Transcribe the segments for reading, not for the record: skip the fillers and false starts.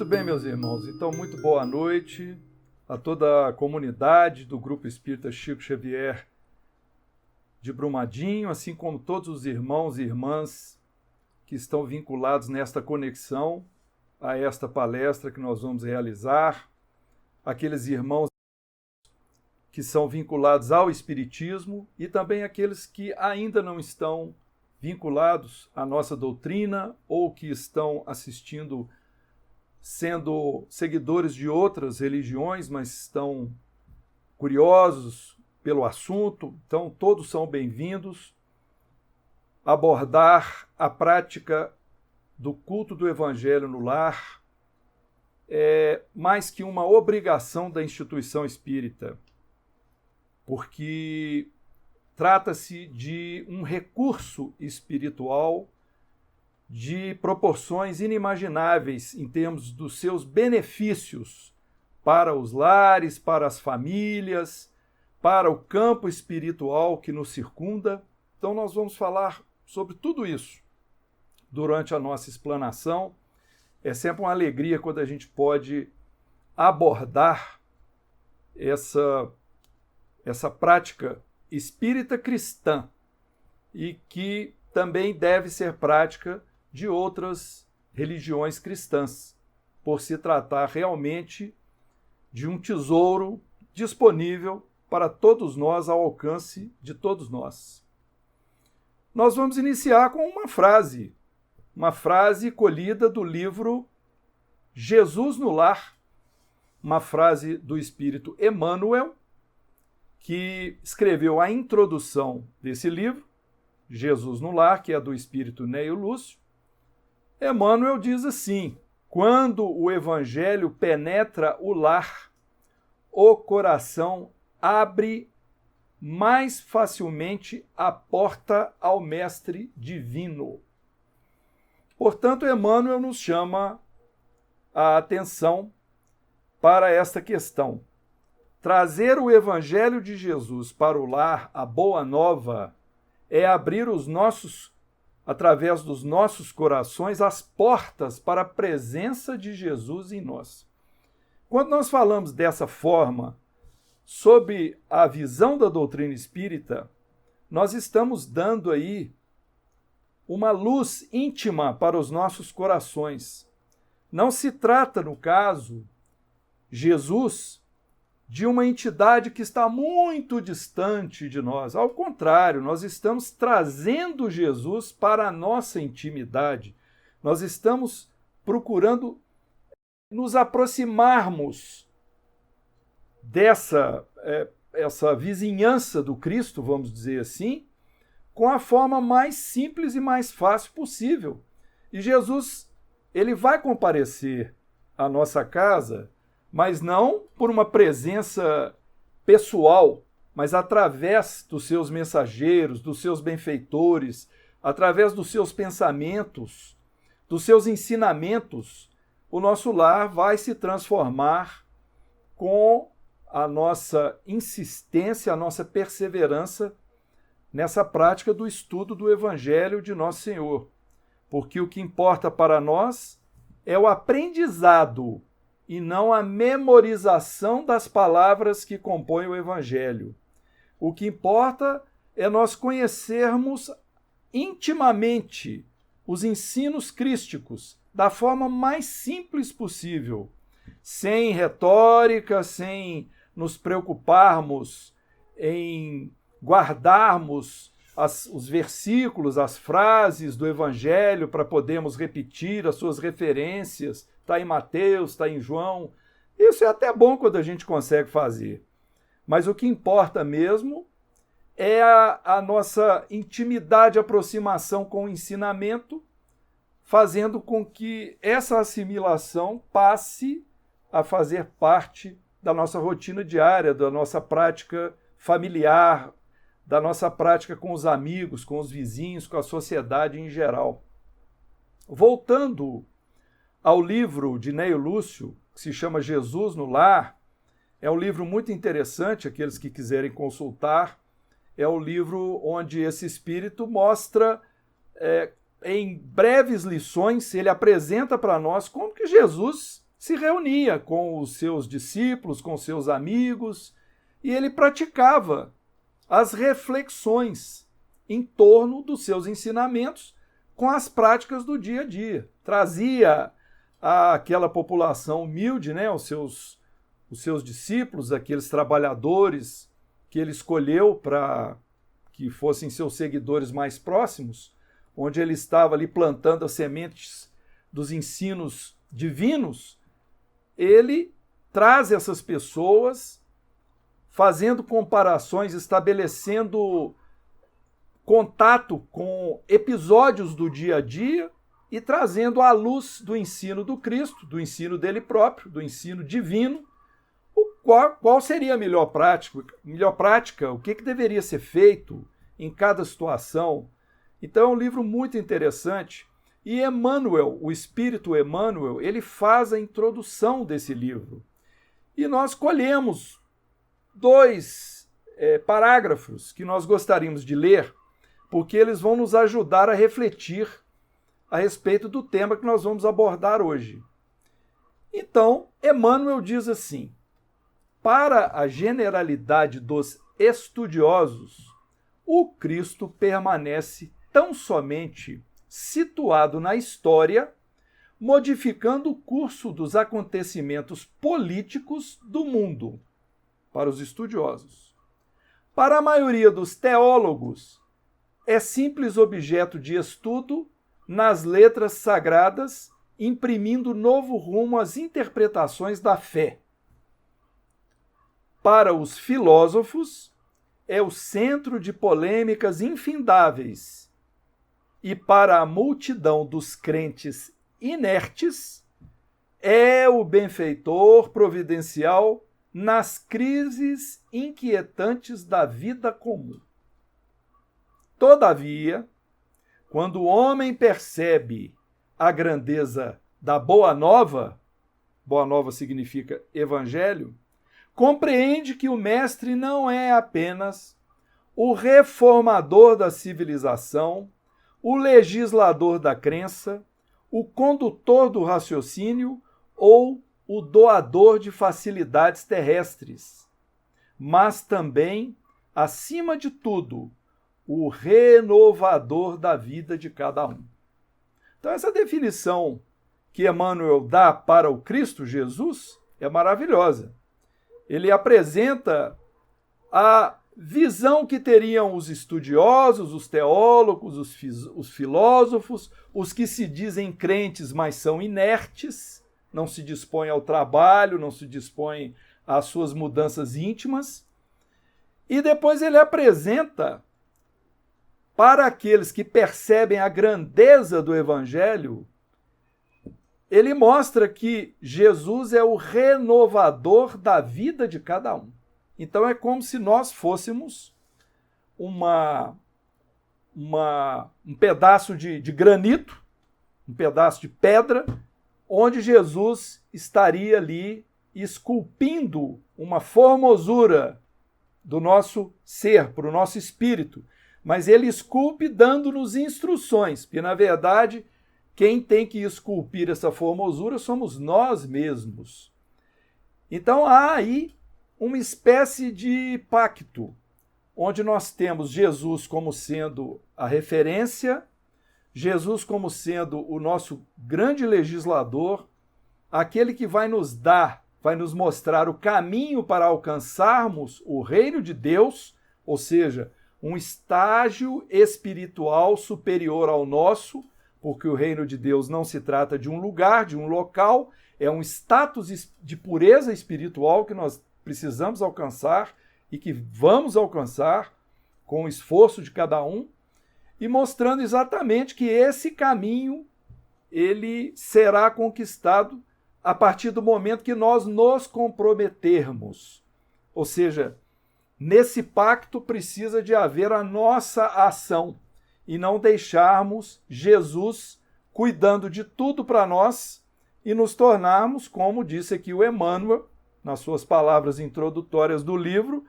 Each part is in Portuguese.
bem, meus irmãos? Então, muito boa noite a toda a comunidade do Grupo Espírita Chico Xavier de Brumadinho, assim como todos os irmãos e irmãs que estão vinculados nesta conexão a esta palestra que nós vamos realizar, aqueles irmãos que são vinculados ao Espiritismo e também aqueles que ainda não estão vinculados à nossa doutrina ou que estão assistindo sendo seguidores de outras religiões, mas estão curiosos pelo assunto. Então, todos são bem-vindos a abordar a prática do culto do Evangelho no lar, mais que uma obrigação da instituição espírita, porque trata-se de um recurso espiritual de proporções inimagináveis em termos dos seus benefícios para os lares, para as famílias, para o campo espiritual que nos circunda. Então nós vamos falar sobre tudo isso durante a nossa explanação. É sempre uma alegria quando a gente pode abordar essa prática espírita cristã e que também deve ser prática de outras religiões cristãs, por se tratar realmente de um tesouro disponível para todos nós, ao alcance de todos nós. Nós vamos iniciar com uma frase colhida do livro Jesus no Lar, uma frase do espírito Emmanuel, que escreveu a introdução desse livro, Jesus no Lar, que é do espírito Neio Lúcio. Emmanuel diz assim: quando o Evangelho penetra o lar, o coração abre mais facilmente a porta ao Mestre Divino. Portanto, Emmanuel nos chama a atenção para esta questão. Trazer o Evangelho de Jesus para o lar, a boa nova, é abrir através dos nossos corações, as portas para a presença de Jesus em nós. Quando nós falamos dessa forma, sob a visão da doutrina espírita, nós estamos dando aí uma luz íntima para os nossos corações. Não se trata, no caso, Jesus, de uma entidade que está muito distante de nós. Ao contrário, nós estamos trazendo Jesus para a nossa intimidade. Nós estamos procurando nos aproximarmos essa vizinhança do Cristo, vamos dizer assim, com a forma mais simples e mais fácil possível. E Jesus, ele vai comparecer à nossa casa, mas não por uma presença pessoal, mas através dos seus mensageiros, dos seus benfeitores, através dos seus pensamentos, dos seus ensinamentos. O nosso lar vai se transformar com a nossa insistência, a nossa perseverança nessa prática do estudo do Evangelho de Nosso Senhor. Porque o que importa para nós é o aprendizado e não a memorização das palavras que compõem o Evangelho. O que importa é nós conhecermos intimamente os ensinos crísticos da forma mais simples possível, sem retórica, sem nos preocuparmos em guardarmos os versículos, as frases do Evangelho para podermos repetir as suas referências. Está em Mateus, está em João. Isso é até bom quando a gente consegue fazer. Mas o que importa mesmo é a nossa intimidade, aproximação com o ensinamento, fazendo com que essa assimilação passe a fazer parte da nossa rotina diária, da nossa prática familiar, da nossa prática com os amigos, com os vizinhos, com a sociedade em geral. Voltando ao livro de Neio Lúcio, que se chama Jesus no Lar, é um livro muito interessante, aqueles que quiserem consultar. É um livro onde esse espírito mostra, em breves lições, ele apresenta para nós como que Jesus se reunia com os seus discípulos, com seus amigos, e ele praticava as reflexões em torno dos seus ensinamentos com as práticas do dia a dia. Trazia àquela população humilde, né, os seus discípulos, aqueles trabalhadores que ele escolheu para que fossem seus seguidores mais próximos, onde ele estava ali plantando as sementes dos ensinos divinos. Ele traz essas pessoas fazendo comparações, estabelecendo contato com episódios do dia a dia e trazendo à luz do ensino do Cristo, do ensino dele próprio, do ensino divino, qual seria a melhor prática, o que deveria ser feito em cada situação. Então é um livro muito interessante. E Emmanuel, o Espírito Emmanuel, ele faz a introdução desse livro. E nós colhemos 2 parágrafos que nós gostaríamos de ler, porque eles vão nos ajudar a refletir a respeito do tema que nós vamos abordar hoje. Então, Emmanuel diz assim: para a generalidade dos estudiosos, o Cristo permanece tão somente situado na história, modificando o curso dos acontecimentos políticos do mundo, para os estudiosos. Para a maioria dos teólogos, é simples objeto de estudo nas letras sagradas, imprimindo novo rumo às interpretações da fé. Para os filósofos, é o centro de polêmicas infindáveis, e para a multidão dos crentes inertes, é o benfeitor providencial nas crises inquietantes da vida comum. Todavia, quando o homem percebe a grandeza da Boa Nova significa Evangelho, compreende que o Mestre não é apenas o reformador da civilização, o legislador da crença, o condutor do raciocínio ou o doador de facilidades terrestres, mas também, acima de tudo, o renovador da vida de cada um. Então, essa definição que Emmanuel dá para o Cristo Jesus é maravilhosa. Ele apresenta a visão que teriam os estudiosos, os teólogos, os filósofos, os que se dizem crentes, mas são inertes, não se dispõem ao trabalho, não se dispõem às suas mudanças íntimas. E depois ele apresenta, para aqueles que percebem a grandeza do Evangelho, ele mostra que Jesus é o renovador da vida de cada um. Então é como se nós fôssemos um pedaço de granito, um pedaço de pedra, onde Jesus estaria ali esculpindo uma formosura do nosso ser, para o nosso espírito. Mas ele esculpe dando-nos instruções, porque, na verdade, quem tem que esculpir essa formosura somos nós mesmos. Então há aí uma espécie de pacto, onde nós temos Jesus como sendo a referência, Jesus como sendo o nosso grande legislador, aquele que vai nos mostrar o caminho para alcançarmos o reino de Deus, ou seja, um estágio espiritual superior ao nosso, porque o reino de Deus não se trata de um lugar, de um local, é um status de pureza espiritual que nós precisamos alcançar e que vamos alcançar com o esforço de cada um, e mostrando exatamente que esse caminho ele será conquistado a partir do momento que nós nos comprometermos. Ou seja, nesse pacto precisa de haver a nossa ação e não deixarmos Jesus cuidando de tudo para nós e nos tornarmos, como disse aqui o Emmanuel, nas suas palavras introdutórias do livro,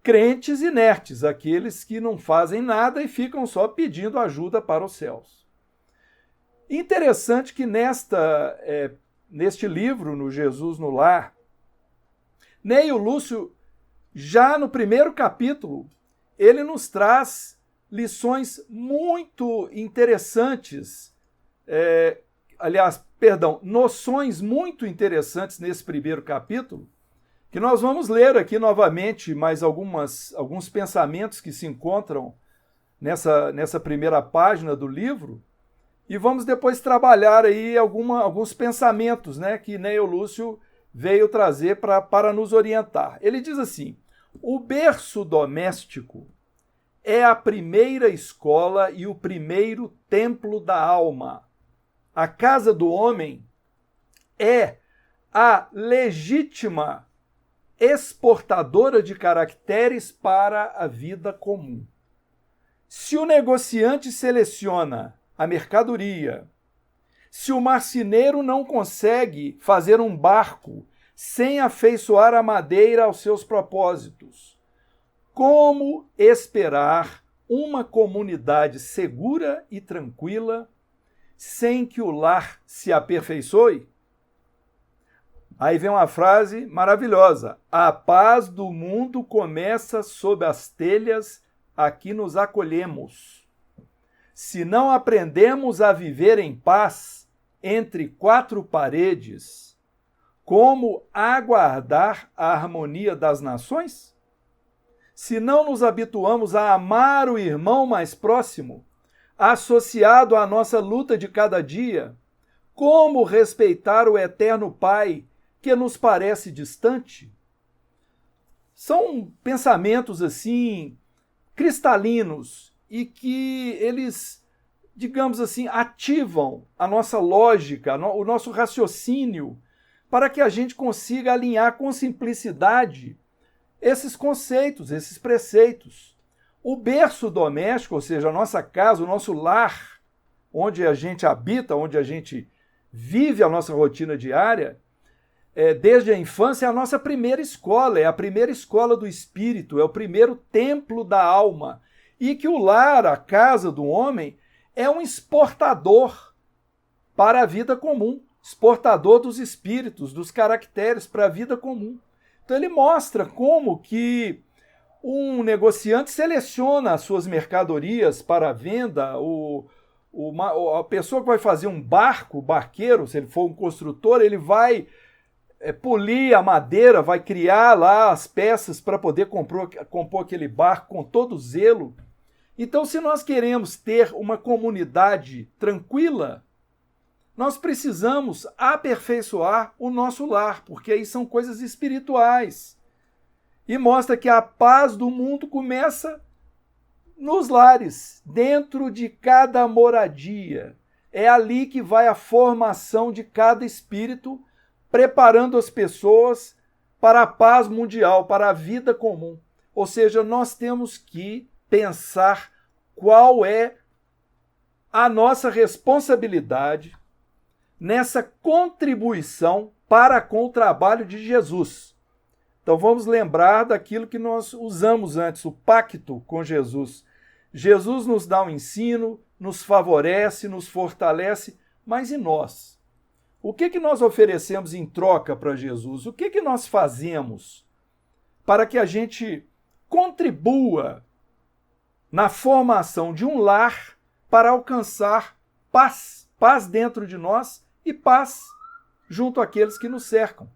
crentes inertes, aqueles que não fazem nada e ficam só pedindo ajuda para os céus. Interessante que nesta neste livro, no Jesus no Lar, Neio Lúcio, já no primeiro capítulo, ele nos traz lições muito interessantes, noções muito interessantes nesse primeiro capítulo, que nós vamos ler aqui novamente mais alguns pensamentos que se encontram nessa primeira página do livro, e vamos depois trabalhar aí alguns pensamentos, né, que Neio Lúcio veio trazer para nos orientar. Ele diz assim: o berço doméstico é a primeira escola e o primeiro templo da alma. A casa do homem é a legítima exportadora de caracteres para a vida comum. Se o negociante seleciona a mercadoria, se o marceneiro não consegue fazer um barco sem afeiçoar a madeira aos seus propósitos, como esperar uma comunidade segura e tranquila sem que o lar se aperfeiçoe? Aí vem uma frase maravilhosa: a paz do mundo começa sob as telhas a que nos acolhemos. Se não aprendemos a viver em paz entre quatro paredes, como aguardar a harmonia das nações? Se não nos habituamos a amar o irmão mais próximo, associado à nossa luta de cada dia, como respeitar o eterno Pai que nos parece distante? São pensamentos assim cristalinos e que eles, digamos assim, ativam a nossa lógica, o nosso raciocínio, para que a gente consiga alinhar com simplicidade esses conceitos, esses preceitos. O berço doméstico, ou seja, a nossa casa, o nosso lar, onde a gente habita, onde a gente vive a nossa rotina diária, desde a infância é a nossa primeira escola, é a primeira escola do espírito, é o primeiro templo da alma. E que o lar, a casa do homem, é um exportador para a vida comum, exportador dos espíritos, dos caracteres para a vida comum. Então ele mostra como que um negociante seleciona as suas mercadorias para a venda, a pessoa que vai fazer um barco, o barqueiro, se ele for um construtor, ele vai polir a madeira, vai criar lá as peças para poder compor aquele barco com todo zelo. Então, se nós queremos ter uma comunidade tranquila, nós precisamos aperfeiçoar o nosso lar, porque aí são coisas espirituais. E mostra que a paz do mundo começa nos lares, dentro de cada moradia. É ali que vai a formação de cada espírito, preparando as pessoas para a paz mundial, para a vida comum. Ou seja, nós temos que pensar qual é a nossa responsabilidade nessa contribuição para com o trabalho de Jesus. Então vamos lembrar daquilo que nós usamos antes, o pacto com Jesus. Jesus nos dá um ensino, nos favorece, nos fortalece, mas e nós? O que nós oferecemos em troca para Jesus? O que nós fazemos para que a gente contribua na formação de um lar para alcançar paz, paz dentro de nós e paz junto àqueles que nos cercam?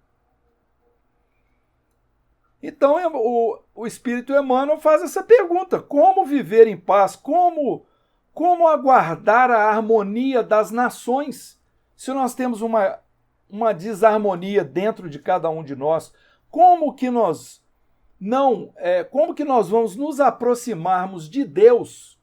Então o Espírito Emmanuel faz essa pergunta: como viver em paz? Como aguardar a harmonia das nações se nós temos uma desarmonia dentro de cada um de nós? Como que nós vamos nos aproximarmos de Deus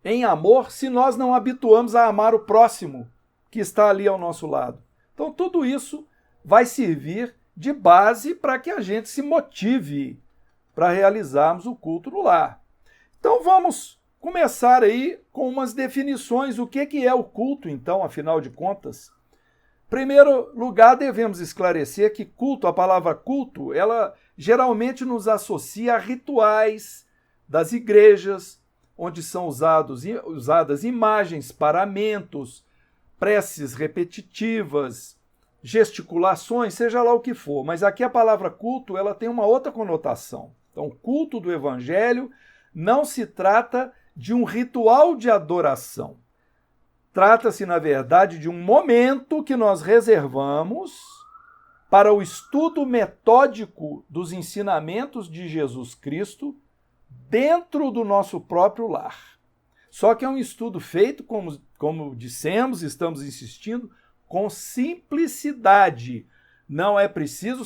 em amor se nós não habituamos a amar o próximo que está ali ao nosso lado? Então tudo isso vai servir de base para que a gente se motive para realizarmos o culto no lar. Então vamos começar aí com umas definições. O que é o culto, então, afinal de contas? Em primeiro lugar, devemos esclarecer que culto, a palavra culto, ela geralmente nos associa a rituais das igrejas, onde são usadas imagens, paramentos, preces repetitivas, gesticulações, seja lá o que for. Mas aqui a palavra culto, ela tem uma outra conotação. Então, o culto do evangelho não se trata de um ritual de adoração. Trata-se, na verdade, de um momento que nós reservamos para o estudo metódico dos ensinamentos de Jesus Cristo dentro do nosso próprio lar. Só que é um estudo feito, como dissemos, estamos insistindo, com simplicidade. Não é preciso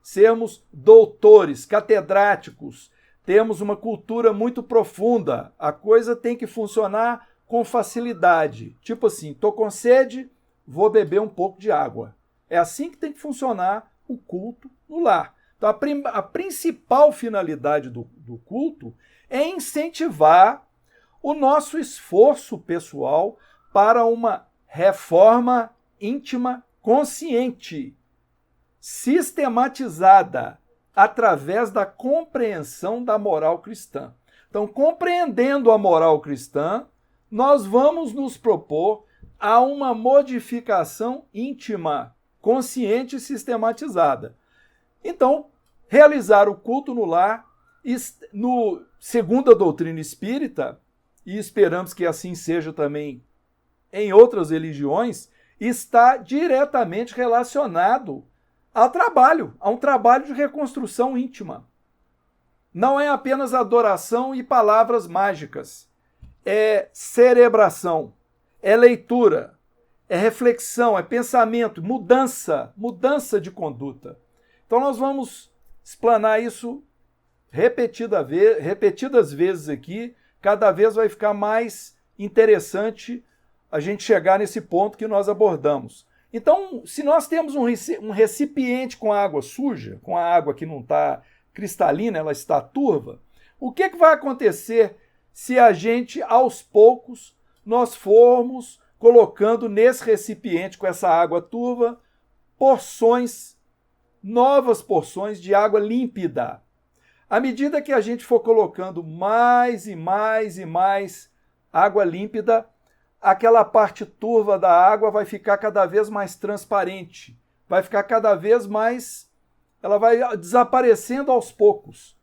sermos doutores, catedráticos, temos uma cultura muito profunda. A coisa tem que funcionar com facilidade. Tipo assim, estou com sede, vou beber um pouco de água. É assim que tem que funcionar o culto no lar. Então, a principal finalidade do culto é incentivar o nosso esforço pessoal para uma reforma íntima consciente, sistematizada, através da compreensão da moral cristã. Então, compreendendo a moral cristã, nós vamos nos propor a uma modificação íntima, consciente e sistematizada. Então, realizar o culto no lar, segundo a doutrina espírita, e esperamos que assim seja também em outras religiões, está diretamente relacionado ao trabalho, a um trabalho de reconstrução íntima. Não é apenas adoração e palavras mágicas. É cerebração, é leitura, é reflexão, é pensamento, mudança de conduta. Então nós vamos explanar isso repetidas vezes aqui, cada vez vai ficar mais interessante a gente chegar nesse ponto que nós abordamos. Então, se nós temos um recipiente com água suja, com a água que não está cristalina, ela está turva, o que vai acontecer se a gente, aos poucos, nós formos colocando nesse recipiente com essa água turva novas porções de água límpida? À medida que a gente for colocando mais e mais e mais água límpida, aquela parte turva da água vai ficar cada vez mais transparente, vai ficar cada vez mais, ela vai desaparecendo aos poucos.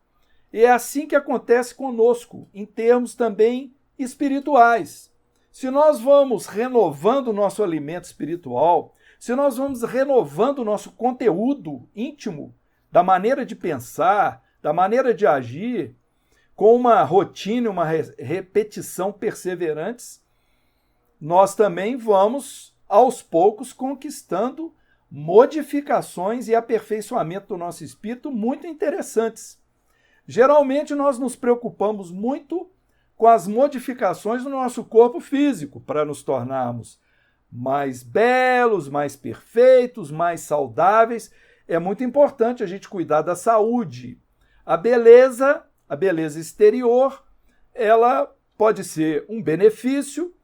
E é assim que acontece conosco, em termos também espirituais. Se nós vamos renovando o nosso alimento espiritual, se nós vamos renovando o nosso conteúdo íntimo, da maneira de pensar, da maneira de agir, com uma rotina, uma repetição perseverantes, nós também vamos, aos poucos, conquistando modificações e aperfeiçoamento do nosso espírito muito interessantes. Geralmente, nós nos preocupamos muito com as modificações do nosso corpo físico, para nos tornarmos mais belos, mais perfeitos, mais saudáveis. É muito importante a gente cuidar da saúde. A beleza exterior, ela pode ser um benefício,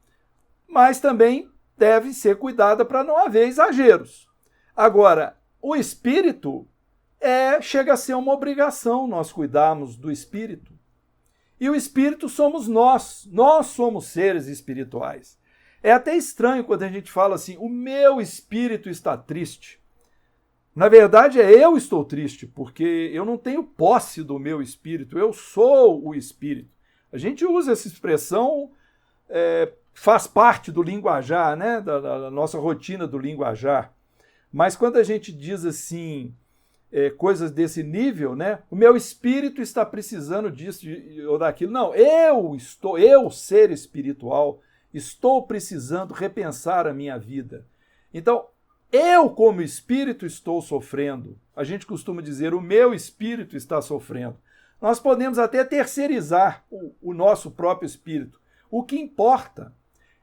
mas também deve ser cuidada para não haver exageros. Agora, o espírito chega a ser uma obrigação nós cuidarmos do espírito. E o espírito somos nós somos seres espirituais. É até estranho quando a gente fala assim, o meu espírito está triste. Na verdade, eu estou triste, porque eu não tenho posse do meu espírito, eu sou o espírito. A gente usa essa expressão, faz parte do linguajar, né? da nossa rotina do linguajar. Mas quando a gente diz assim, coisas desse nível, né? O meu espírito está precisando disso ou daquilo. Não, eu, ser espiritual, estou precisando repensar a minha vida. Então, eu, como espírito, estou sofrendo. A gente costuma dizer, o meu espírito está sofrendo. Nós podemos até terceirizar o nosso próprio espírito. O que importa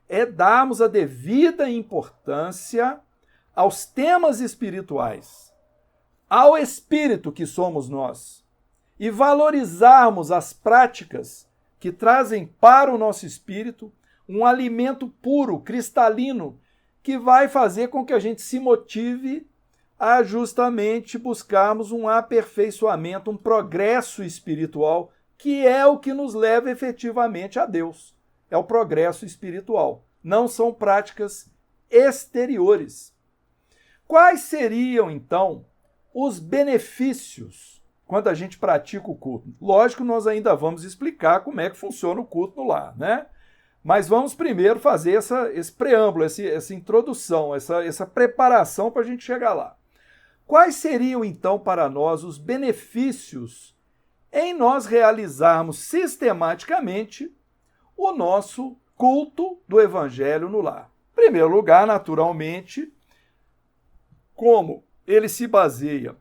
é darmos a devida importância aos temas espirituais, ao espírito que somos nós, e valorizarmos as práticas que trazem para o nosso espírito um alimento puro, cristalino, que vai fazer com que a gente se motive a justamente buscarmos um aperfeiçoamento, um progresso espiritual, que é o que nos leva efetivamente a Deus. É o progresso espiritual. Não são práticas exteriores. Quais seriam, então, os benefícios quando a gente pratica o culto? Lógico, nós ainda vamos explicar como é que funciona o culto no lar, né? Mas vamos primeiro fazer esse preâmbulo, essa introdução, essa preparação para a gente chegar lá. Quais seriam, então, para nós os benefícios em nós realizarmos sistematicamente o nosso culto do Evangelho no lar? Em primeiro lugar, naturalmente, como ele se baseia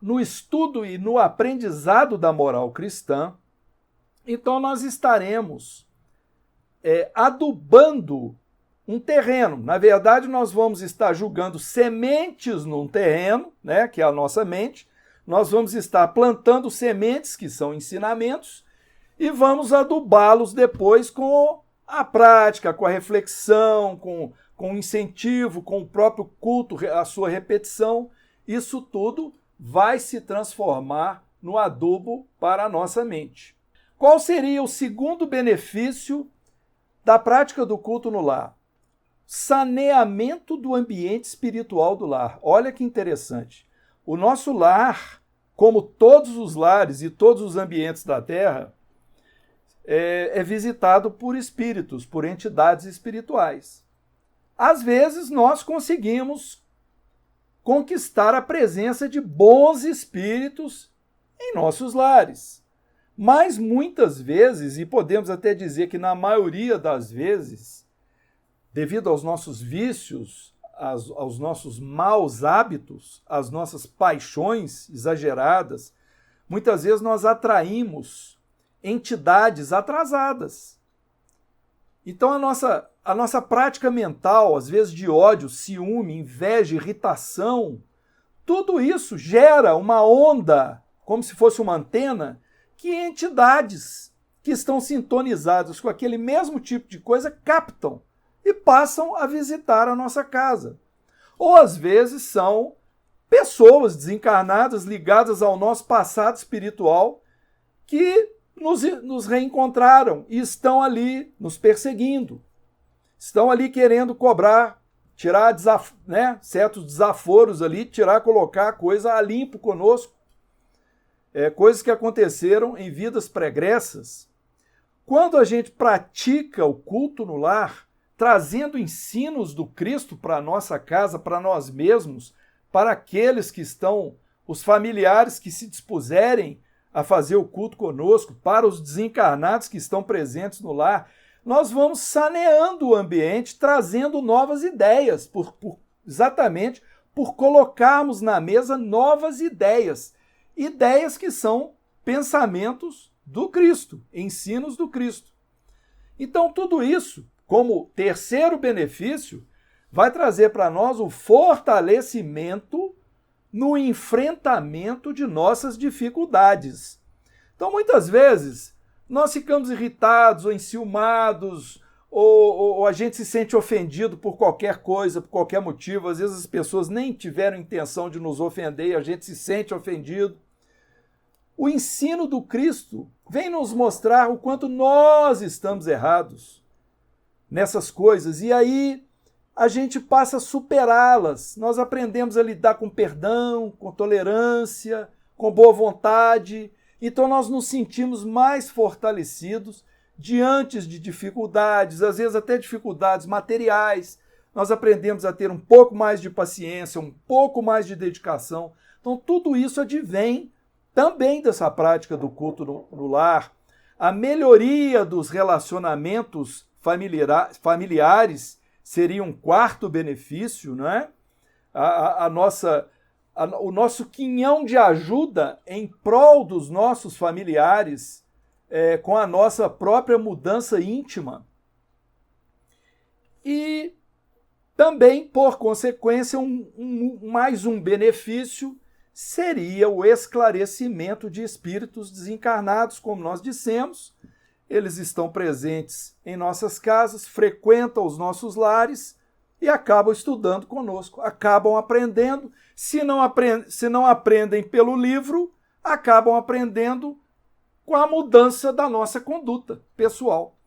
no estudo e no aprendizado da moral cristã, então nós estaremos adubando um terreno. Na verdade, nós vamos estar jogando sementes num terreno, né, que é a nossa mente. Nós vamos estar plantando sementes, que são ensinamentos, e vamos adubá-los depois com a prática, com a reflexão, com o incentivo, com o próprio culto, a sua repetição. Isso tudo vai se transformar no adubo para a nossa mente. Qual seria o segundo benefício da prática do culto no lar? Saneamento do ambiente espiritual do lar. Olha que interessante. O nosso lar, como todos os lares e todos os ambientes da Terra, é visitado por espíritos, por entidades espirituais. Às vezes nós conseguimos conquistar a presença de bons espíritos em nossos lares. Mas muitas vezes, e podemos até dizer que na maioria das vezes, devido aos nossos vícios, aos nossos maus hábitos, às nossas paixões exageradas, muitas vezes nós atraímos entidades atrasadas. Então a nossa prática mental, às vezes de ódio, ciúme, inveja, irritação, tudo isso gera uma onda, como se fosse uma antena, que entidades que estão sintonizadas com aquele mesmo tipo de coisa captam e passam a visitar a nossa casa. Ou às vezes são pessoas desencarnadas ligadas ao nosso passado espiritual que nos reencontraram e estão ali nos perseguindo. Estão ali querendo cobrar, tirar certos desaforos ali, colocar a coisa a limpo conosco. Coisas que aconteceram em vidas pregressas. Quando a gente pratica o culto no lar, trazendo ensinos do Cristo para a nossa casa, para nós mesmos, para aqueles que estão, os familiares que se dispuserem a fazer o culto conosco, para os desencarnados que estão presentes no lar, nós vamos saneando o ambiente, trazendo novas ideias, exatamente por colocarmos na mesa novas ideias. Ideias que são pensamentos do Cristo, ensinos do Cristo. Então, tudo isso, como terceiro benefício, vai trazer para nós o fortalecimento no enfrentamento de nossas dificuldades. Então, muitas vezes, nós ficamos irritados ou enciumados, ou a gente se sente ofendido por qualquer coisa, por qualquer motivo. Às vezes as pessoas nem tiveram intenção de nos ofender e a gente se sente ofendido. O ensino do Cristo vem nos mostrar o quanto nós estamos errados nessas coisas. E aí a gente passa a superá-las. Nós aprendemos a lidar com perdão, com tolerância, com boa vontade. Então nós nos sentimos mais fortalecidos diante de dificuldades, às vezes até dificuldades materiais. Nós aprendemos a ter um pouco mais de paciência, um pouco mais de dedicação. Então tudo isso advém também dessa prática do culto no lar. A melhoria dos relacionamentos familiares seria um quarto benefício, não é? O nosso quinhão de ajuda em prol dos nossos familiares, com a nossa própria mudança íntima. E também, por consequência, mais um benefício seria o esclarecimento de espíritos desencarnados, como nós dissemos. Eles estão presentes em nossas casas, frequentam os nossos lares e acabam estudando conosco, acabam aprendendo. Se não aprendem pelo livro, acabam aprendendo com a mudança da nossa conduta pessoal.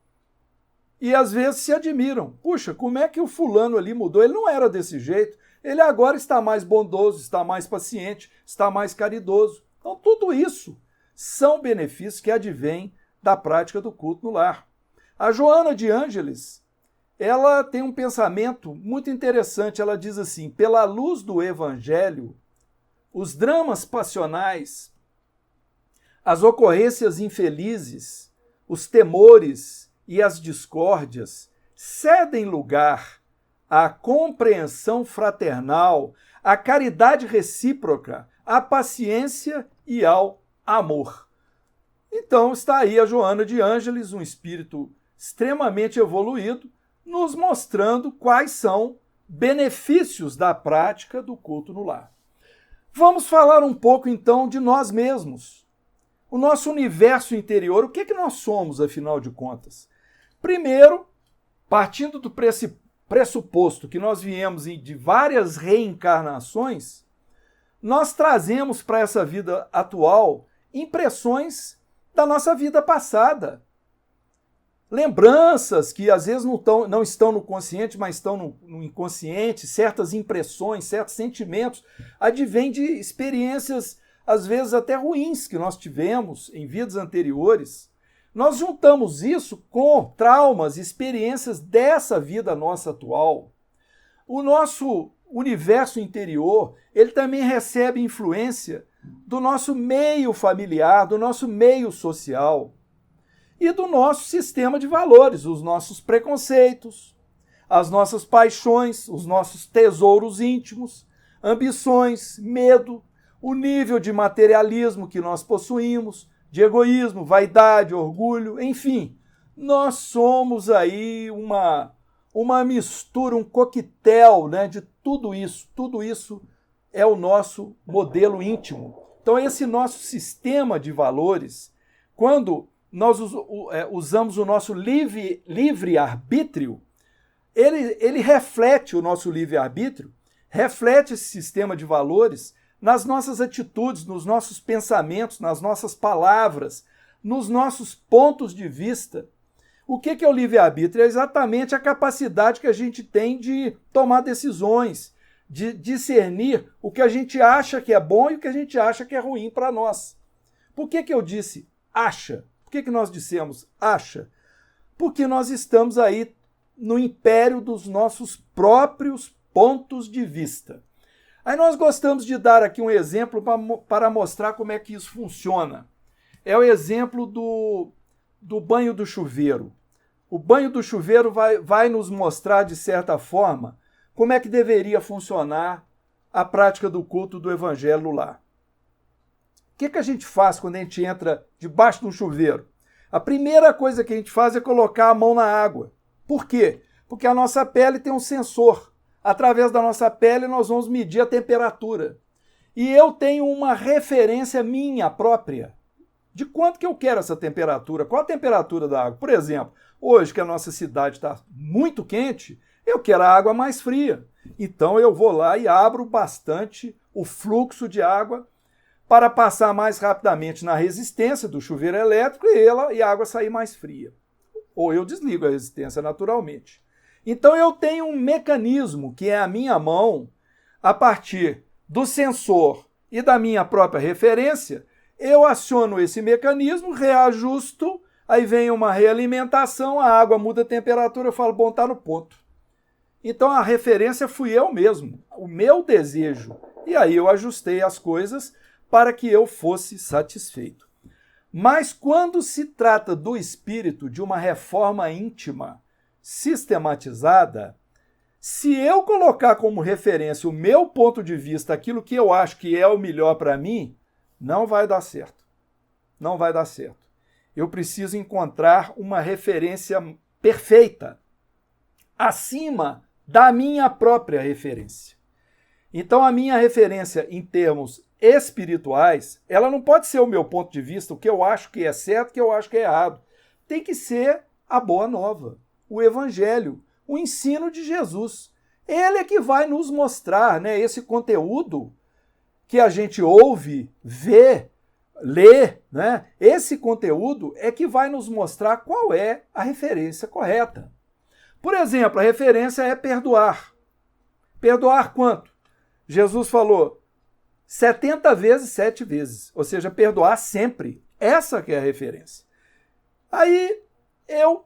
E às vezes se admiram. Puxa, como é que o fulano ali mudou? Ele não era desse jeito. ele agora está mais bondoso, está mais paciente, está mais caridoso. Então, tudo isso são benefícios que advêm da prática do culto no lar. A Joana de Ângeles, ela tem um pensamento muito interessante. Ela diz assim: pela luz do Evangelho, os dramas passionais, as ocorrências infelizes, os temores e as discórdias cedem lugar à compreensão fraternal, à caridade recíproca, à paciência e ao amor. Então está aí a Joana de Ângeles, um espírito extremamente evoluído, nos mostrando quais são benefícios da prática do culto no lar. Vamos falar um pouco então de nós mesmos. O nosso universo interior, o que nós somos, afinal de contas? Primeiro, partindo do pressuposto que nós viemos de várias reencarnações, nós trazemos para essa vida atual impressões da nossa vida passada. Lembranças que às vezes não estão no consciente, mas estão no inconsciente, certas impressões, certos sentimentos, advêm de experiências, às vezes até ruins, que nós tivemos em vidas anteriores. Nós juntamos isso com traumas, experiências dessa vida nossa atual. O nosso universo interior, ele também recebe influência do nosso meio familiar, do nosso meio social e do nosso sistema de valores, os nossos preconceitos, as nossas paixões, os nossos tesouros íntimos, ambições, medo, o nível de materialismo que nós possuímos, de egoísmo, vaidade, orgulho, enfim. Nós somos aí uma mistura, um coquetel, né, de tudo isso. Tudo isso é o nosso modelo íntimo. Então esse nosso sistema de valores, quando nós usamos o nosso livre-arbítrio, ele reflete o nosso livre-arbítrio, reflete esse sistema de valores nas nossas atitudes, nos nossos pensamentos, nas nossas palavras, nos nossos pontos de vista. O que é o livre-arbítrio? É exatamente a capacidade que a gente tem de tomar decisões, de discernir o que a gente acha que é bom e o que a gente acha que é ruim para nós. Por que eu disse acha? Por que nós dissemos acha? Porque nós estamos aí no império dos nossos próprios pontos de vista. Aí nós gostamos de dar aqui um exemplo para mostrar como é que isso funciona. É o exemplo do banho do chuveiro. O banho do chuveiro vai nos mostrar, de certa forma, como é que deveria funcionar a prática do culto do Evangelho no lar. O que a gente faz quando a gente entra debaixo de um chuveiro? A primeira coisa que a gente faz é colocar a mão na água. Por quê? Porque a nossa pele tem um sensor. Através da nossa pele nós vamos medir a temperatura. E eu tenho uma referência minha própria de quanto que eu quero essa temperatura, qual a temperatura da água. Por exemplo, hoje que a nossa cidade está muito quente, eu quero a água mais fria. Então eu vou lá e abro bastante o fluxo de água para passar mais rapidamente na resistência do chuveiro elétrico e a água sair mais fria. Ou eu desligo a resistência naturalmente. Então eu tenho um mecanismo, que é a minha mão, a partir do sensor e da minha própria referência, eu aciono esse mecanismo, reajusto, aí vem uma realimentação, a água muda a temperatura, eu falo, bom, está no ponto. Então a referência fui eu mesmo, o meu desejo. E aí eu ajustei as coisas para que eu fosse satisfeito. Mas quando se trata do espírito, de uma reforma íntima, sistematizada, se eu colocar como referência o meu ponto de vista, aquilo que eu acho que é o melhor para mim, não vai dar certo. Não vai dar certo. Eu preciso encontrar uma referência perfeita, acima da minha própria referência. Então, a minha referência em termos espirituais, ela não pode ser o meu ponto de vista, o que eu acho que é certo, o que eu acho que é errado. Tem que ser a boa nova, o Evangelho, o ensino de Jesus. Ele é que vai nos mostrar, né, esse conteúdo que a gente ouve, vê, lê, né? Esse conteúdo é que vai nos mostrar qual é a referência correta. Por exemplo, a referência é perdoar. Perdoar quanto? Jesus falou 70 vezes, 7 vezes. Ou seja, perdoar sempre. Essa que é a referência. Aí eu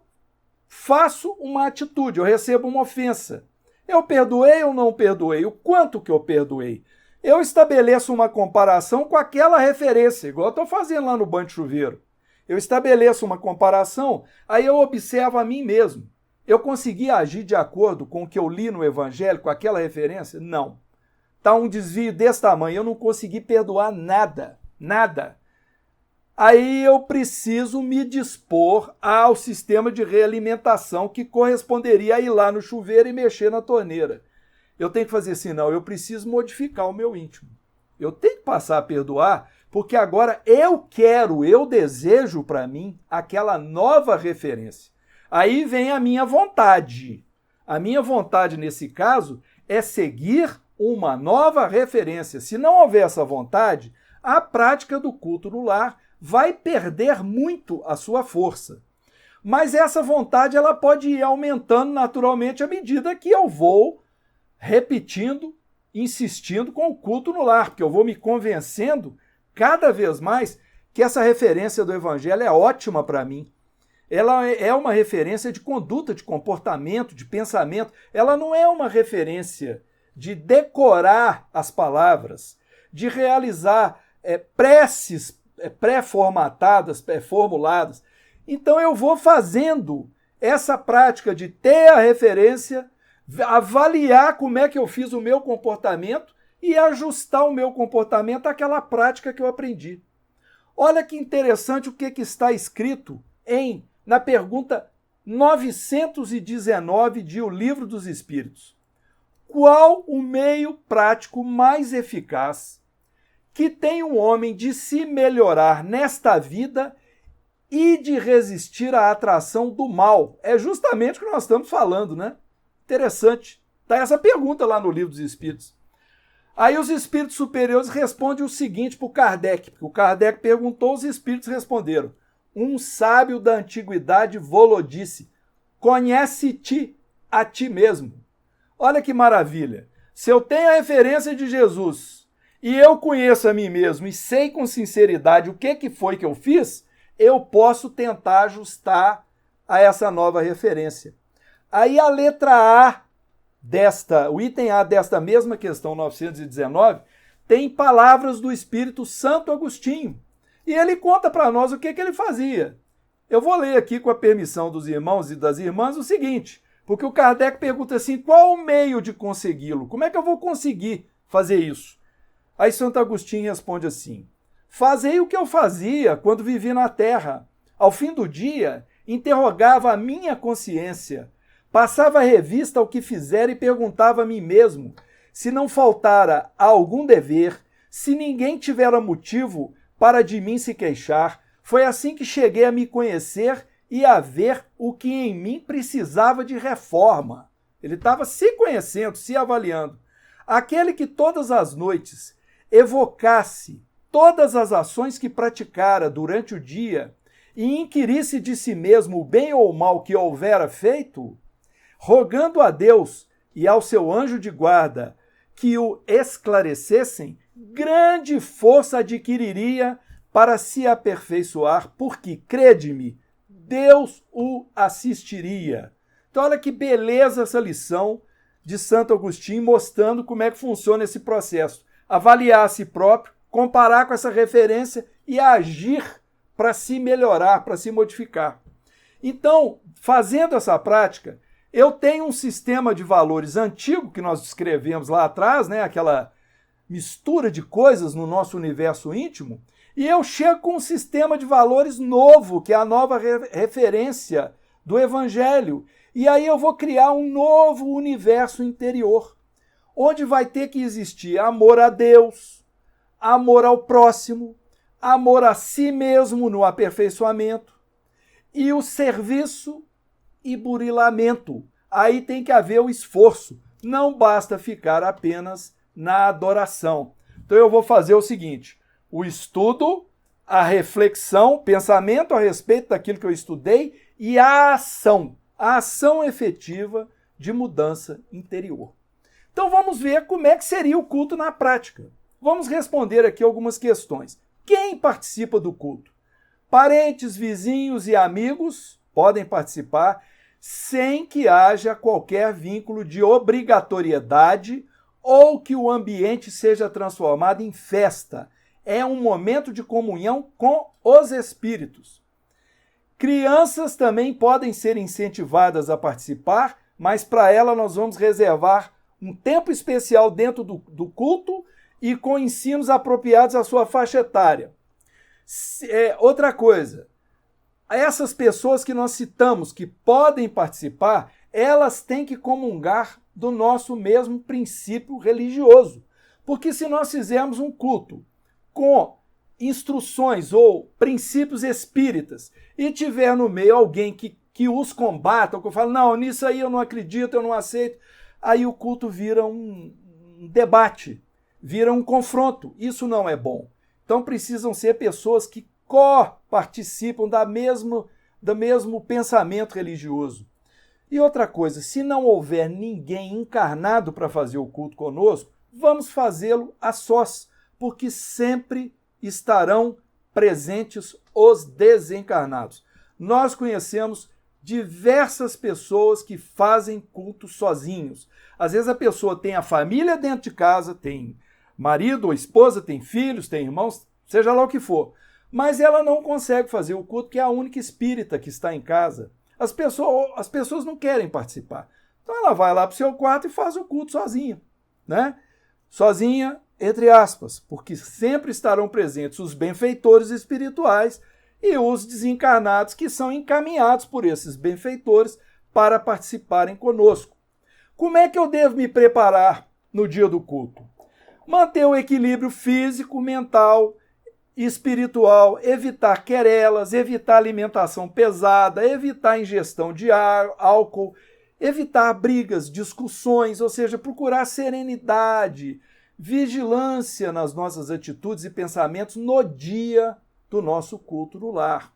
faço uma atitude, eu recebo uma ofensa. Eu perdoei ou não perdoei? O quanto que eu perdoei? Eu estabeleço uma comparação com aquela referência, igual eu estou fazendo lá no banho de chuveiro. Eu estabeleço uma comparação, aí eu observo a mim mesmo. Eu consegui agir de acordo com o que eu li no Evangelho, com aquela referência? Não. Está um desvio desse tamanho, eu não consegui perdoar nada, nada. Aí eu preciso me dispor ao sistema de realimentação que corresponderia a ir lá no chuveiro e mexer na torneira. Eu tenho que fazer assim, não, eu preciso modificar o meu íntimo. Eu tenho que passar a perdoar, porque agora eu desejo para mim aquela nova referência. Aí vem a minha vontade. A minha vontade, nesse caso, é seguir uma nova referência. Se não houver essa vontade, a prática do culto no lar vai perder muito a sua força. Mas essa vontade ela pode ir aumentando naturalmente à medida que eu vou repetindo, insistindo com o culto no lar, porque eu vou me convencendo cada vez mais que essa referência do Evangelho é ótima para mim. Ela é uma referência de conduta, de comportamento, de pensamento. Ela não é uma referência de decorar as palavras, de realizar preces pré-formatadas, pré-formuladas. Então eu vou fazendo essa prática de ter a referência, avaliar como é que eu fiz o meu comportamento e ajustar o meu comportamento àquela prática que eu aprendi. Olha que interessante o que está escrito na pergunta 919 de O Livro dos Espíritos. Qual o meio prático mais eficaz que tem um homem de se melhorar nesta vida e de resistir à atração do mal? É justamente o que nós estamos falando, né? Interessante. Está essa pergunta lá no Livro dos Espíritos. Aí os espíritos superiores respondem o seguinte para o Kardec, porque o Kardec perguntou, os espíritos responderam. Um sábio da antiguidade vô-lo disse, conhece-te a ti mesmo. Olha que maravilha. Se eu tenho a referência de Jesus e eu conheço a mim mesmo e sei com sinceridade o que foi que eu fiz, eu posso tentar ajustar a essa nova referência. Aí a letra A o item A desta mesma questão 919 tem palavras do Espírito Santo Agostinho. E ele conta para nós o que ele fazia. Eu vou ler aqui com a permissão dos irmãos e das irmãs o seguinte, porque o Kardec pergunta assim, qual o meio de consegui-lo? Como é que eu vou conseguir fazer isso? Aí Santo Agostinho responde assim, fazei o que eu fazia quando vivi na terra. Ao fim do dia, interrogava a minha consciência, passava a revista ao que fizera e perguntava a mim mesmo se não faltara a algum dever, se ninguém tivera motivo para de mim se queixar. Foi assim que cheguei a me conhecer e a ver o que em mim precisava de reforma. Ele estava se conhecendo, se avaliando. Aquele que todas as noites evocasse todas as ações que praticara durante o dia e inquirisse de si mesmo o bem ou o mal que houvera feito, rogando a Deus e ao seu anjo de guarda que o esclarecessem, grande força adquiriria para se aperfeiçoar, porque, crede-me, Deus o assistiria. Então, olha que beleza essa lição de Santo Agostinho, mostrando como é que funciona esse processo. Avaliar a si próprio, comparar com essa referência e agir para se melhorar, para se modificar. Então, fazendo essa prática, eu tenho um sistema de valores antigo que nós descrevemos lá atrás, né? Aquela mistura de coisas no nosso universo íntimo, e eu chego com um sistema de valores novo, que é a nova referência do Evangelho. E aí eu vou criar um novo universo interior, onde vai ter que existir amor a Deus, amor ao próximo, amor a si mesmo no aperfeiçoamento, e o serviço e burilamento. Aí tem que haver o esforço. Não basta ficar apenas na adoração. Então eu vou fazer o seguinte, o estudo, a reflexão, pensamento a respeito daquilo que eu estudei e a ação efetiva de mudança interior. Então vamos ver como é que seria o culto na prática. Vamos responder aqui algumas questões. Quem participa do culto? Parentes, vizinhos e amigos podem participar sem que haja qualquer vínculo de obrigatoriedade ou que o ambiente seja transformado em festa. É um momento de comunhão com os espíritos. Crianças também podem ser incentivadas a participar, mas para ela nós vamos reservar um tempo especial dentro do culto e com ensinos apropriados à sua faixa etária. Outra coisa, essas pessoas que nós citamos que podem participar, elas têm que comungar do nosso mesmo princípio religioso. Porque se nós fizermos um culto com instruções ou princípios espíritas e tiver no meio alguém que os combata, ou que eu falo, não, nisso aí eu não acredito, eu não aceito, aí o culto vira um debate, vira um confronto. Isso não é bom. Então precisam ser pessoas que participam do mesmo pensamento religioso. E outra coisa, se não houver ninguém encarnado para fazer o culto conosco, vamos fazê-lo a sós, porque sempre estarão presentes os desencarnados. Nós conhecemos diversas pessoas que fazem culto sozinhos. Às vezes a pessoa tem a família dentro de casa, tem marido ou esposa, tem filhos, tem irmãos, seja lá o que for, mas ela não consegue fazer o culto, que é a única espírita que está em casa. As pessoas não querem participar. Então ela vai lá para o seu quarto e faz o culto sozinha, né? Sozinha, entre aspas, porque sempre estarão presentes os benfeitores espirituais e os desencarnados que são encaminhados por esses benfeitores para participarem conosco. Como é que eu devo me preparar no dia do culto? Manter o equilíbrio físico, mental e espiritual, evitar querelas, evitar alimentação pesada, evitar ingestão de álcool, evitar brigas, discussões, ou seja, procurar serenidade, vigilância nas nossas atitudes e pensamentos no dia do nosso culto no lar.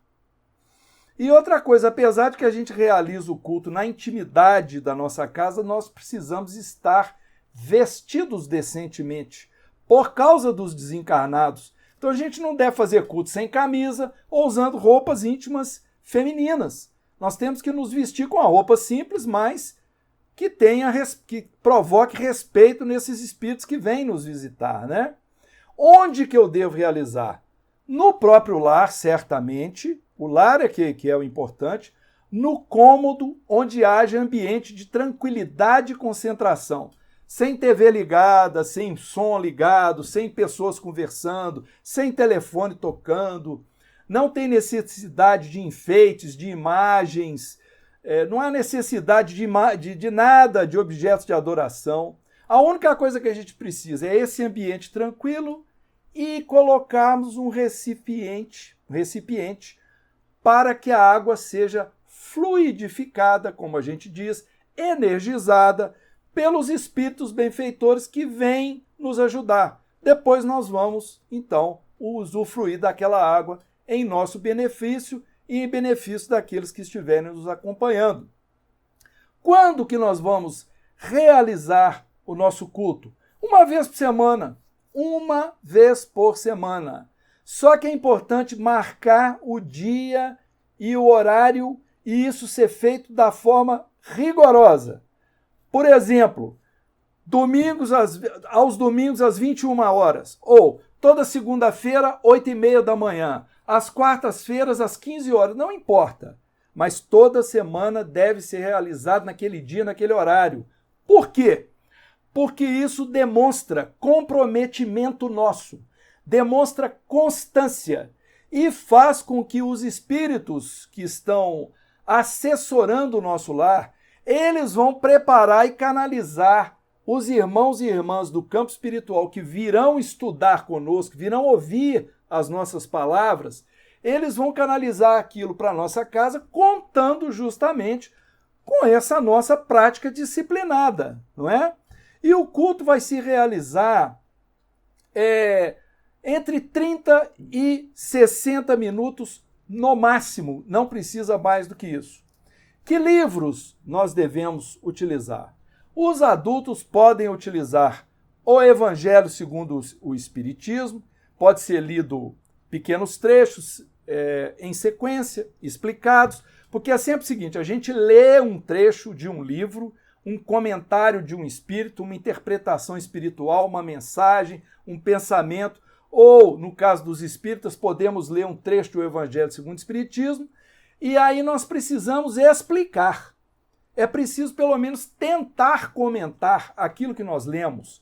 E outra coisa, apesar de que a gente realiza o culto na intimidade da nossa casa, nós precisamos estar vestidos decentemente, por causa dos desencarnados. Então a gente não deve fazer culto sem camisa ou usando roupas íntimas femininas. Nós temos que nos vestir com a roupa simples, mas que provoque respeito nesses espíritos que vêm nos visitar, né? Onde que eu devo realizar? No próprio lar, certamente. O lar é que é o importante. No cômodo onde haja ambiente de tranquilidade e concentração. Sem TV ligada, sem som ligado, sem pessoas conversando, sem telefone tocando. Não tem necessidade de enfeites, de imagens, não há necessidade de nada, de objetos de adoração. A única coisa que a gente precisa é esse ambiente tranquilo e colocarmos um recipiente para que a água seja fluidificada, como a gente diz, energizada pelos espíritos benfeitores que vêm nos ajudar. Depois nós vamos, então, usufruir daquela água em nosso benefício e em benefício daqueles que estiverem nos acompanhando. Quando que nós vamos realizar o nosso culto? Uma vez por semana. Uma vez por semana. Só que é importante marcar o dia e o horário e isso ser feito da forma rigorosa. Por exemplo, aos domingos às 21 horas, ou toda segunda-feira, 8h30 da manhã, às quartas-feiras, às 15 horas, não importa, mas toda semana deve ser realizado naquele dia, naquele horário. Por quê? Porque isso demonstra comprometimento nosso, demonstra constância e faz com que os espíritos que estão assessorando o nosso lar, eles vão preparar e canalizar os irmãos e irmãs do campo espiritual que virão estudar conosco, virão ouvir as nossas palavras, eles vão canalizar aquilo para a nossa casa, contando justamente com essa nossa prática disciplinada, não é? E o culto vai se realizar entre 30 e 60 minutos no máximo, não precisa mais do que isso. Que livros nós devemos utilizar? Os adultos podem utilizar o Evangelho segundo o Espiritismo, pode ser lido pequenos trechos em sequência, explicados, porque é sempre o seguinte, a gente lê um trecho de um livro, um comentário de um espírito, uma interpretação espiritual, uma mensagem, um pensamento, ou, no caso dos espíritas, podemos ler um trecho do Evangelho segundo o Espiritismo, e aí nós precisamos explicar. É preciso, pelo menos, tentar comentar aquilo que nós lemos.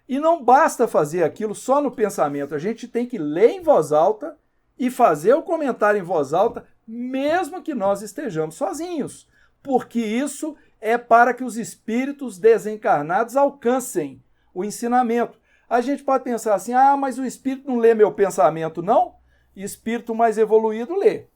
E não basta fazer aquilo só no pensamento, a gente tem que ler em voz alta e fazer o comentário em voz alta, mesmo que nós estejamos sozinhos, porque isso é para que os espíritos desencarnados alcancem o ensinamento. A gente pode pensar assim, mas o espírito não lê meu pensamento, não? Espírito mais evoluído lê.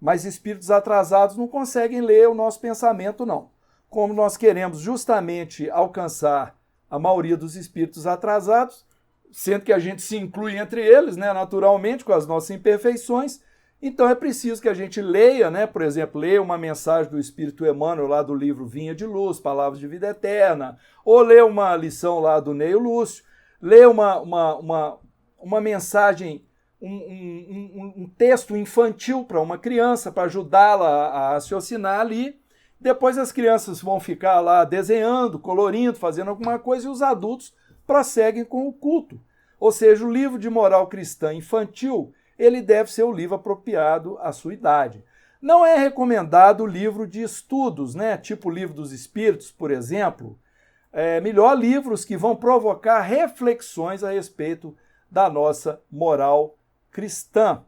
Mas espíritos atrasados não conseguem ler o nosso pensamento, não. Como nós queremos justamente alcançar a maioria dos espíritos atrasados, sendo que a gente se inclui entre eles, né, naturalmente, com as nossas imperfeições, então é preciso que a gente leia, né, por exemplo, leia uma mensagem do Espírito Emmanuel lá do livro Vinha de Luz, Palavras de Vida Eterna, ou leia uma lição lá do Neio Lúcio, leia uma mensagem, um texto infantil para uma criança, para ajudá-la a raciocinar ali. Depois as crianças vão ficar lá desenhando, colorindo, fazendo alguma coisa, e os adultos prosseguem com o culto. Ou seja, o livro de moral cristã infantil, ele deve ser o livro apropriado à sua idade. Não é recomendado o livro de estudos, né? Tipo o Livro dos Espíritos, por exemplo. É melhor livros que vão provocar reflexões a respeito da nossa moral cristã.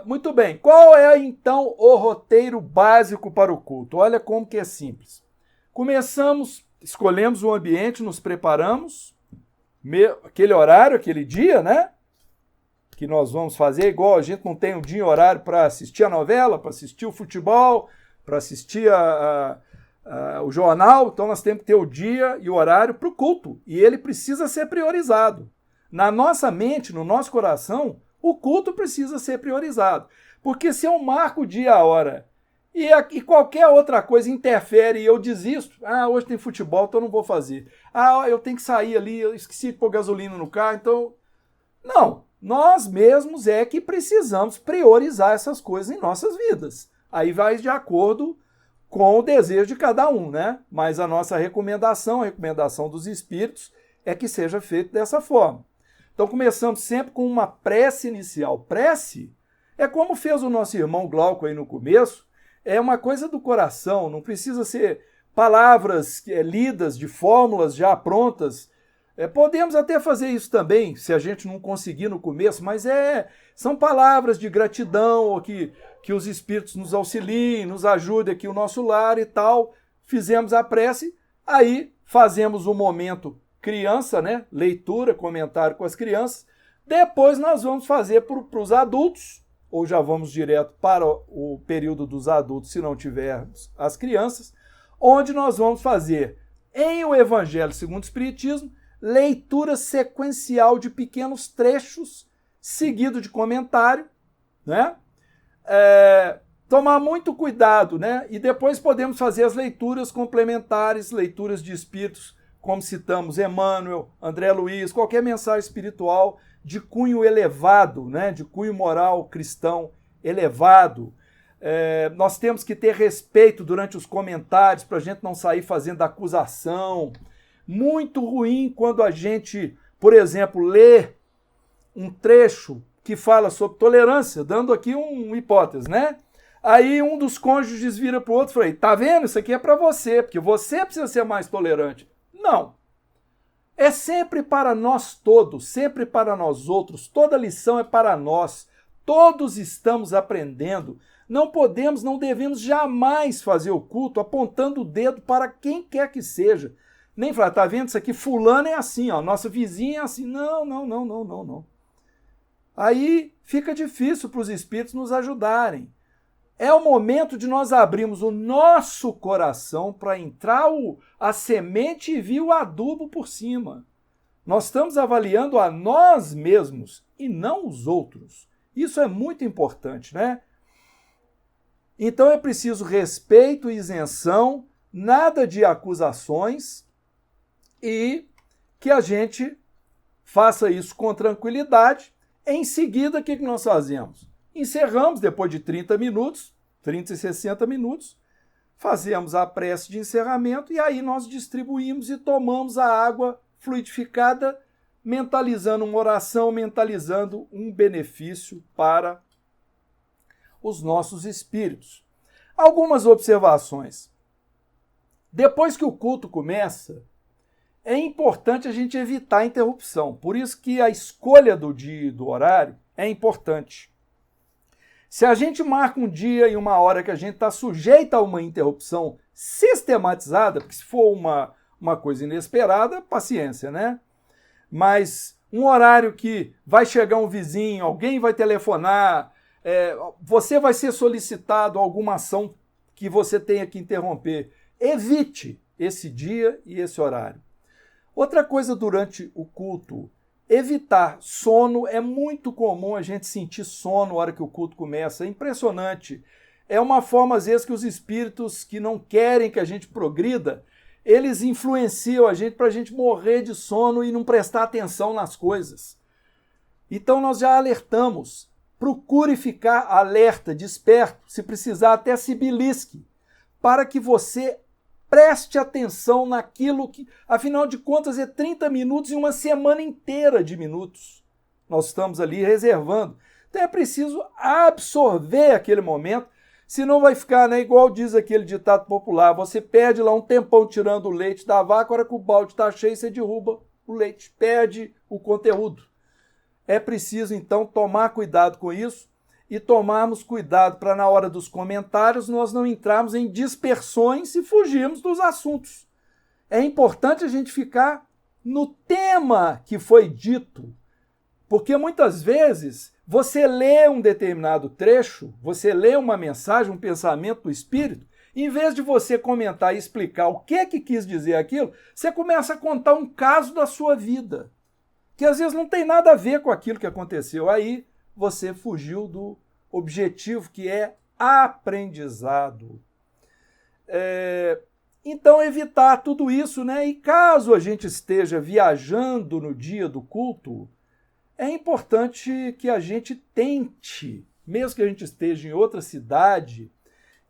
Muito bem, qual é então o roteiro básico para o culto? Olha como que é simples. Começamos, escolhemos o ambiente, nos preparamos, aquele horário, aquele dia, né? Que nós vamos fazer, igual a gente não tem um dia e horário para assistir a novela, para assistir o futebol, para assistir o jornal, então nós temos que ter o dia e o horário para o culto, e ele precisa ser priorizado. Na nossa mente, no nosso coração, o culto precisa ser priorizado, porque se eu marco o dia e a hora, e qualquer outra coisa interfere e eu desisto, hoje tem futebol, então eu não vou fazer. Eu tenho que sair ali, eu esqueci de pôr gasolina no carro, então... Não, nós mesmos é que precisamos priorizar essas coisas em nossas vidas. Aí vai de acordo com o desejo de cada um, né? Mas a nossa recomendação, a recomendação dos espíritos, é que seja feito dessa forma. Então começamos sempre com uma prece inicial. Prece é como fez o nosso irmão Glauco aí no começo, é uma coisa do coração, não precisa ser palavras lidas de fórmulas já prontas. Podemos até fazer isso também, se a gente não conseguir no começo, mas são palavras de gratidão, ou que os espíritos nos auxiliem, nos ajudem aqui o nosso lar e tal. Fizemos a prece, aí fazemos o momento criança, né? Leitura, comentário com as crianças. Depois nós vamos fazer para os adultos, ou já vamos direto para o período dos adultos, se não tivermos as crianças, onde nós vamos fazer, em o Evangelho segundo o Espiritismo, leitura sequencial de pequenos trechos, seguido de comentário, né? Tomar muito cuidado, né? E depois podemos fazer as leituras complementares, leituras de espíritos, como citamos Emmanuel, André Luiz, qualquer mensagem espiritual de cunho elevado, né? De cunho moral cristão elevado. Nós temos que ter respeito durante os comentários para a gente não sair fazendo acusação. Muito ruim quando a gente, por exemplo, lê um trecho que fala sobre tolerância, dando aqui uma hipótese, né? Aí um dos cônjuges vira para o outro e fala, tá vendo? Isso aqui é para você, porque você precisa ser mais tolerante. Não. É sempre para nós todos, sempre para nós outros. Toda lição é para nós. Todos estamos aprendendo. Não podemos, não devemos jamais fazer o culto apontando o dedo para quem quer que seja. Nem falar, tá vendo isso aqui? Fulano é assim, ó, nossa vizinha é assim. Não. Aí fica difícil para os espíritos nos ajudarem. É o momento de nós abrirmos o nosso coração para entrar a semente e vir o adubo por cima. Nós estamos avaliando a nós mesmos e não os outros. Isso é muito importante, né? Então é preciso respeito e isenção nada de acusações e que a gente faça isso com tranquilidade. Em seguida, o que nós fazemos? Encerramos depois de 30 minutos, 30 e 60 minutos, fazemos a prece de encerramento e aí nós distribuímos e tomamos a água fluidificada, mentalizando uma oração, mentalizando um benefício para os nossos espíritos. Algumas observações. Depois que o culto começa, é importante a gente evitar a interrupção. Por isso que a escolha do dia e do horário é importante. Se a gente marca um dia e uma hora que a gente está sujeito a uma interrupção sistematizada, porque se for uma coisa inesperada, paciência, né? Mas um horário que vai chegar um vizinho, alguém vai telefonar, você vai ser solicitado alguma ação que você tenha que interromper. Evite esse dia e esse horário. Outra coisa durante o culto, evitar sono. É muito comum a gente sentir sono na hora que o culto começa. É impressionante. É uma forma, às vezes, que os espíritos que não querem que a gente progrida, eles influenciam a gente para a gente morrer de sono e não prestar atenção nas coisas. Então nós já alertamos. Procure ficar alerta, desperto, se precisar até se belisque, para que você preste atenção naquilo que, afinal de contas, é 30 minutos e uma semana inteira de minutos. Nós estamos ali reservando. Então é preciso absorver aquele momento, senão vai ficar, né, igual diz aquele ditado popular, você perde lá um tempão tirando o leite da vaca, a hora que o balde está cheio, você derruba o leite, perde o conteúdo. É preciso, então, tomar cuidado com isso e tomarmos cuidado para, na hora dos comentários, nós não entrarmos em dispersões e fugirmos dos assuntos. É importante a gente ficar no tema que foi dito, porque muitas vezes você lê um determinado trecho, você lê uma mensagem, um pensamento do Espírito, em vez de você comentar e explicar o que quis dizer aquilo, você começa a contar um caso da sua vida, que às vezes não tem nada a ver com aquilo que aconteceu. Aí você fugiu do objetivo, que é aprendizado. Então, evitar tudo isso, né? E caso a gente esteja viajando no dia do culto, é importante que a gente tente, mesmo que a gente esteja em outra cidade,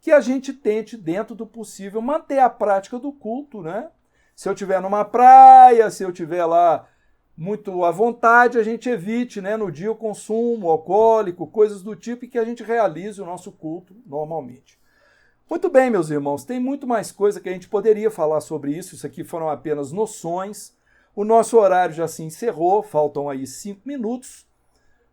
que a gente tente, dentro do possível, manter a prática do culto, né? Se eu estiver numa praia, se eu estiver lá muito à vontade, a gente evite, né, no dia o consumo alcoólico, coisas do tipo, e que a gente realize o nosso culto normalmente. Muito bem, meus irmãos, tem muito mais coisa que a gente poderia falar sobre isso. Isso aqui foram apenas noções. O nosso horário já se encerrou, faltam aí 5 minutos.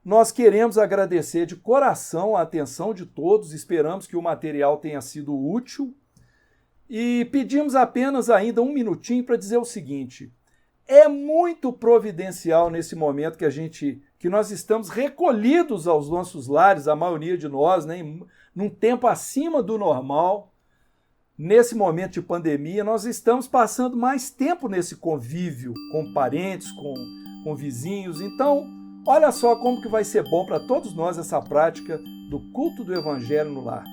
Nós queremos agradecer de coração a atenção de todos, esperamos que o material tenha sido útil e pedimos apenas ainda um minutinho para dizer o seguinte: é muito providencial nesse momento que nós estamos recolhidos aos nossos lares, a maioria de nós, né, num tempo acima do normal. Nesse momento de pandemia, nós estamos passando mais tempo nesse convívio com parentes, com vizinhos. Então, olha só como que vai ser bom para todos nós essa prática do culto do Evangelho no lar.